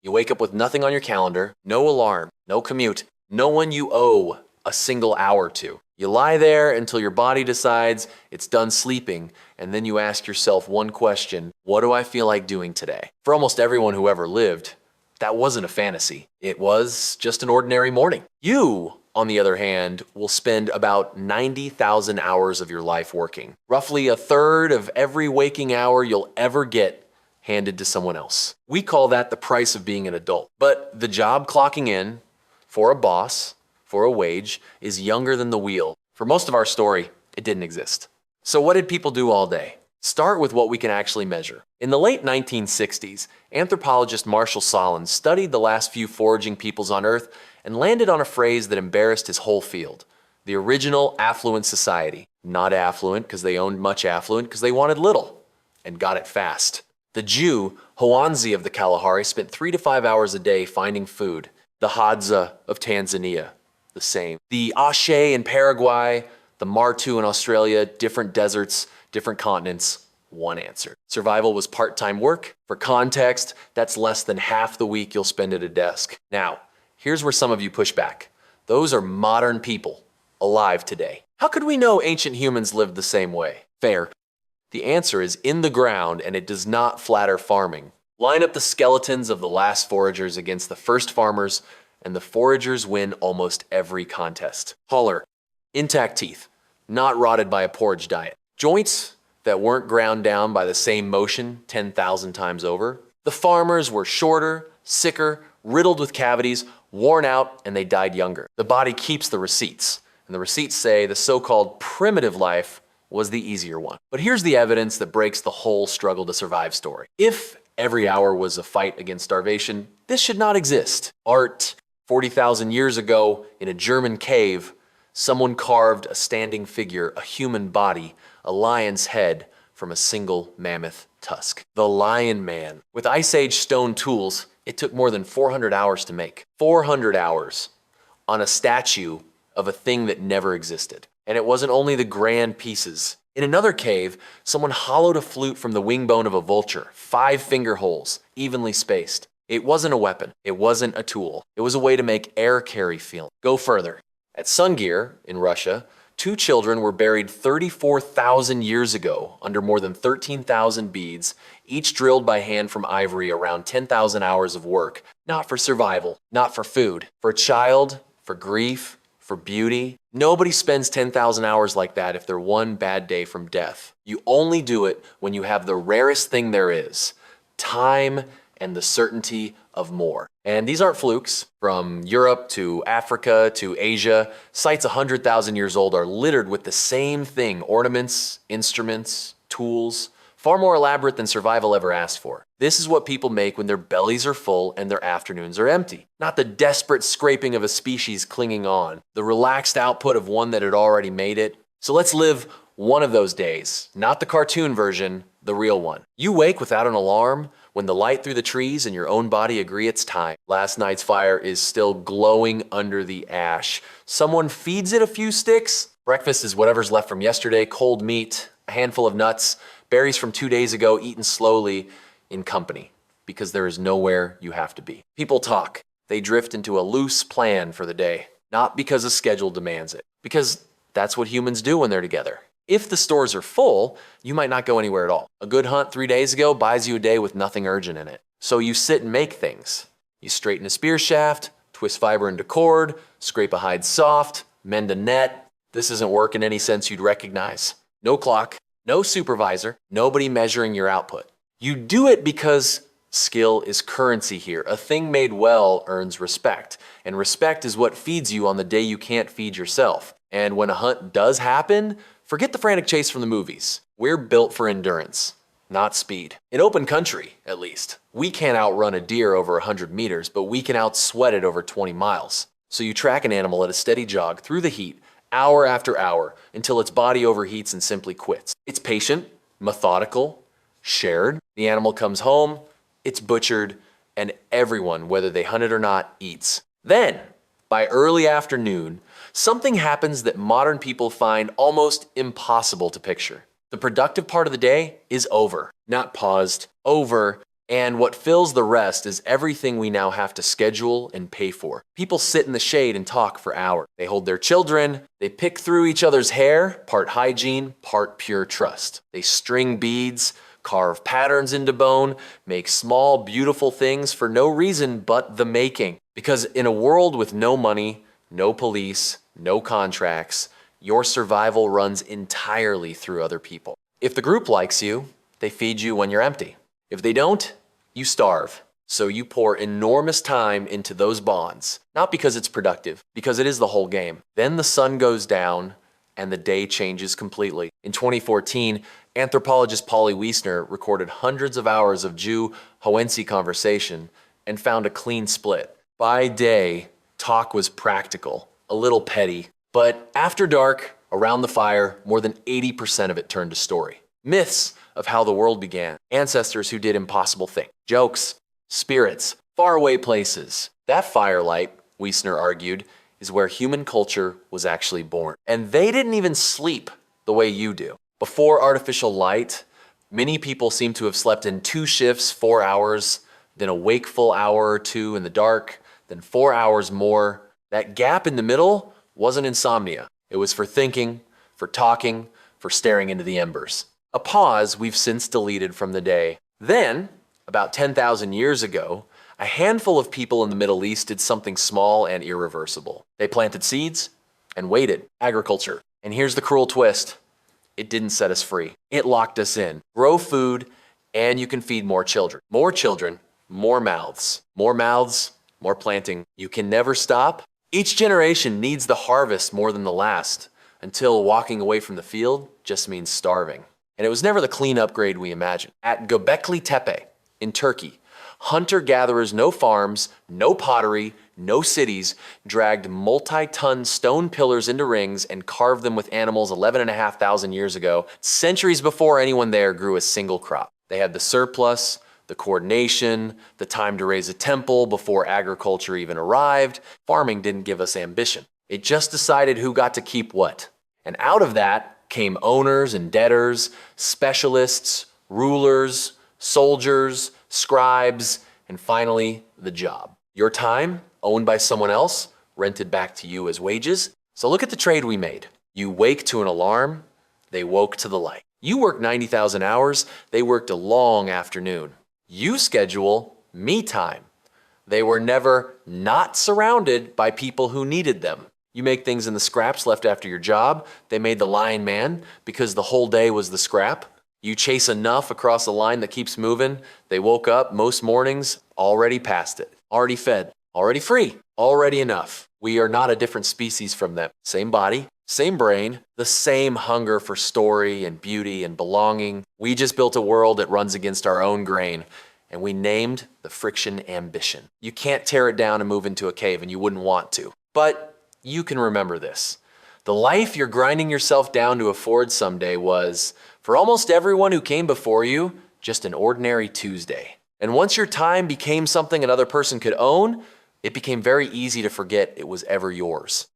You wake up with nothing on your calendar, no alarm, no commute, no one you owe a single hour to. You lie there until your body decides it's done sleeping, and then you ask yourself one question: what do I feel like doing today? For almost everyone who ever lived, that wasn't a fantasy. It was just an ordinary morning. You, on the other hand, will spend about 90,000 hours of your life working. Roughly a third of every waking hour you'll ever get handed to someone else. We call that the price of being an adult. But the job clocking in for a boss, for a wage, is younger than the wheel. For most of our story, it didn't exist. So what did people do all day? Start with what we can actually measure. In the late 1960s, anthropologist Marshall Sahlins studied the last few foraging peoples on Earth and landed on a phrase that embarrassed his whole field: the original Affluent Society. Not affluent because they owned much, affluent because they wanted little and got it fast. The Jew, hoansi of the Kalahari, spent 3 to 5 hours a day finding food. The Hadza of Tanzania, the same. The Ashe in Paraguay, the Martu in Australia, different deserts, different continents, one answer. Survival was part-time work. For context, that's less than half the week you'll spend at a desk. Now, here's where some of you push back. Those are modern people, alive today. How could we know ancient humans lived the same way? Fair. The answer is in the ground, and it does not flatter farming. Line up the skeletons of the last foragers against the first farmers, and the foragers win almost every contest. Holler, intact teeth, not rotted by a porridge diet. Joints that weren't ground down by the same motion 10,000 times over. The farmers were shorter, sicker, riddled with cavities, worn out, and they died younger. The body keeps the receipts, and the receipts say the so-called primitive life was the easier one. But here's the evidence that breaks the whole struggle to survive story. If every hour was a fight against starvation, this should not exist. Art. 40,000 years ago, in a German cave, someone carved a standing figure, a human body, a lion's head from a single mammoth tusk. The Lion Man. With Ice Age stone tools, it took more than 400 hours to make. 400 hours on a statue of a thing that never existed. And it wasn't only the grand pieces. In another cave, someone hollowed a flute from the wing bone of a vulture, 5 finger holes, evenly spaced. It wasn't a weapon. It wasn't a tool. It was a way to make air carry film. Go further. At Sungir, in Russia, 2 children were buried 34,000 years ago under more than 13,000 beads, each drilled by hand from ivory, around 10,000 hours of work. Not for survival, not for food. For a child, for grief, for beauty. Nobody spends 10,000 hours like that if they're one bad day from death. You only do it when you have the rarest thing there is: time and the certainty of more. And these aren't flukes. From Europe to Africa to Asia, sites 100,000 years old are littered with the same thing: ornaments, instruments, tools, far more elaborate than survival ever asked for. This is what people make when their bellies are full and their afternoons are empty. Not the desperate scraping of a species clinging on, the relaxed output of one that had already made it. So let's live one of those days, not the cartoon version, the real one. You wake without an alarm, when the light through the trees and your own body agree it's time. Last night's fire is still glowing under the ash. Someone feeds it a few sticks. Breakfast is whatever's left from yesterday: cold meat, a handful of nuts, berries from 2 days ago, eaten slowly in company, because there is nowhere you have to be. People talk. They drift into a loose plan for the day, not because a schedule demands it, because that's what humans do when they're together. If the stores are full, you might not go anywhere at all. A good hunt 3 days ago buys you a day with nothing urgent in it. So you sit and make things. You straighten a spear shaft, twist fiber into cord, scrape a hide soft, mend a net. This isn't work in any sense you'd recognize. No clock, no supervisor, nobody measuring your output. You do it because skill is currency here. A thing made well earns respect, and respect is what feeds you on the day you can't feed yourself. And when a hunt does happen, forget the frantic chase from the movies. We're built for endurance, not speed. In open country, at least. We can't outrun a deer over 100 meters, but we can outsweat it over 20 miles. So you track an animal at a steady jog through the heat, hour after hour, until its body overheats and simply quits. It's patient, methodical, shared. The animal comes home, it's butchered, and everyone, whether they hunt it or not, eats. Then, by early afternoon, something happens that modern people find almost impossible to picture. The productive part of the day is over. Not paused, over, And what fills the rest is everything we now have to schedule and pay for. People sit in the shade and talk for hours. They hold their children. They pick through each other's hair, part hygiene, part pure trust. They string beads, carve patterns into bone, make small, beautiful things for no reason but the making. Because in a world with no money, no police, no contracts, your survival runs entirely through other people. If the group likes you, they feed you when you're empty. If they don't, you starve. So you pour enormous time into those bonds, not because it's productive, because it is the whole game. Then the sun goes down and the day changes completely. In 2014, anthropologist Polly Wiesner recorded hundreds of hours of Jew hoansi conversation and found a clean split. By day, talk was practical, a little petty, but after dark, around the fire, more than 80% of it turned to story. Myths of how the world began, ancestors who did impossible things, jokes, spirits, faraway places. That firelight, Wiesner argued, is where human culture was actually born. And they didn't even sleep the way you do. Before artificial light, many people seem to have slept in 2 shifts, 4 hours, then a wakeful hour or 2 in the dark, then 4 hours more. That gap in the middle wasn't insomnia. It was for thinking, for talking, for staring into the embers. A pause we've since deleted from the day. Then, about 10,000 years ago, a handful of people in the Middle East did something small and irreversible. They planted seeds and waited. Agriculture. And here's the cruel twist. It didn't set us free. It locked us in. Grow food and you can feed more children. More children, more mouths. More mouths, more planting. You can never stop. Each generation needs the harvest more than the last, until walking away from the field just means starving. And it was never the clean upgrade we imagined. At Göbekli Tepe in Turkey, hunter-gatherers, no farms, no pottery, no cities, dragged multi-ton stone pillars into rings and carved them with animals 11,500 years ago, centuries before anyone there grew a single crop. They had the surplus, the coordination, the time to raise a temple before agriculture even arrived. Farming didn't give us ambition. It just decided who got to keep what. And out of that came owners and debtors, specialists, rulers, soldiers, scribes, and finally, the job. Your time, owned by someone else, rented back to you as wages. So look at the trade we made. You wake to an alarm, they woke to the light. You worked 90,000 hours, they worked a long afternoon. You schedule me time. They were never not surrounded by people who needed them. You make things in the scraps left after your job. They made the lion man because the whole day was the scrap. You chase enough across the line that keeps moving. They woke up most mornings already past it, already fed, already free, already enough. We are not a different species from them. Same body, same brain, the same hunger for story and beauty and belonging. We just built a world that runs against our own grain, and we named the friction ambition. You can't tear it down and move into a cave, and you wouldn't want to. But you can remember this. The life you're grinding yourself down to afford someday was, for almost everyone who came before you, just an ordinary Tuesday. And once your time became something another person could own, it became very easy to forget it was ever yours.